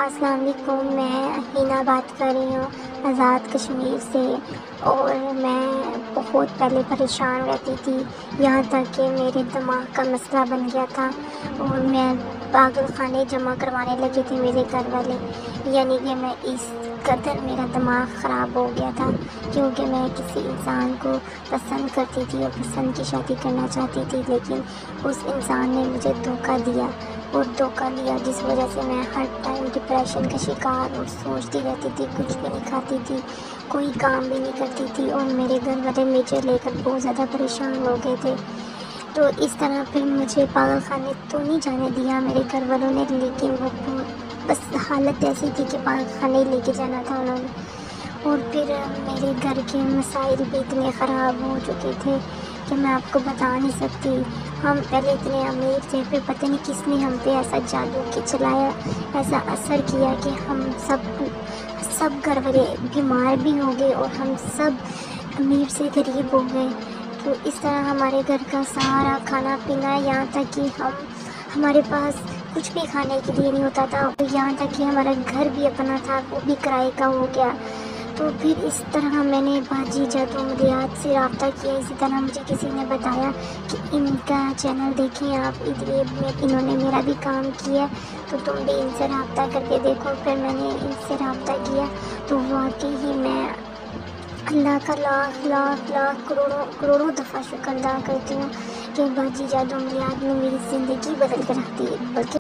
السلام علیکم، میں ہینا بات کر رہی ہوں آزاد کشمیر سے، اور میں بہت پہلے پریشان رہتی تھی، یہاں تک کہ میرے دماغ کا مسئلہ بن گیا تھا اور میں پاگل خانے جمع کروانے لگے تھے میرے گھر والے، یعنی کہ میں اس قدر میرا دماغ خراب ہو گیا تھا کیونکہ میں کسی انسان کو پسند کرتی تھی اور پسند کی شادی کرنا چاہتی تھی، لیکن اس انسان نے مجھے دھوکہ دیا جس وجہ سے میں ہر ٹائم ڈپریشن کا شکار اور سوچتی رہتی تھی، کچھ بھی نہیں کھاتی تھی، کوئی کام بھی نہیں کرتی تھی، اور میرے گھر والے مجھے لے کر بہت زیادہ پریشان ہو گئے تھے۔ تو اس طرح پھر مجھے پاگل خانے تو نہیں جانے دیا میرے گھر والوں نے، لیکن وہ بس حالت ایسی تھی کہ پاگل خانے لے کے جانا تھا انہوں نے۔ اور پھر میرے گھر کے مسائل بھی اتنے خراب ہو چکے تھے کہ میں آپ کو بتا نہیں سکتی۔ ہم پہلے اتنے امیر تھے، پھر پتہ نہیں کس نے ہم پہ ایسا جادو چلایا، ایسا اثر کیا کہ ہم سب گھر والے بیمار بھی ہو گئے اور ہم سب امیر سے غریب ہو گئے۔ تو اس طرح ہمارے گھر کا سارا کھانا پینا، یہاں تک کہ ہمارے پاس کچھ بھی کھانے کے لیے نہیں ہوتا تھا، یہاں تک کہ ہمارا گھر بھی اپنا تھا وہ بھی کرائے کا ہو گیا۔ تو پھر اس طرح میں نے باجی جادو عملیات سے رابطہ کیا، اسی طرح مجھے کسی نے بتایا کہ ان کا چینل دیکھیں آپ، انہوں نے میرا بھی کام کیا تو تم بھی ان سے رابطہ کر کے دیکھو۔ پھر میں نے ان سے رابطہ کیا تو واقعی ہی میں اللہ کا لاکھ لاکھ لاکھ کروڑوں دفعہ شکر ادا کرتی ہوں کہ باجی جادو عملیات نے میری زندگی بدل کے رکھ دی، بلکہ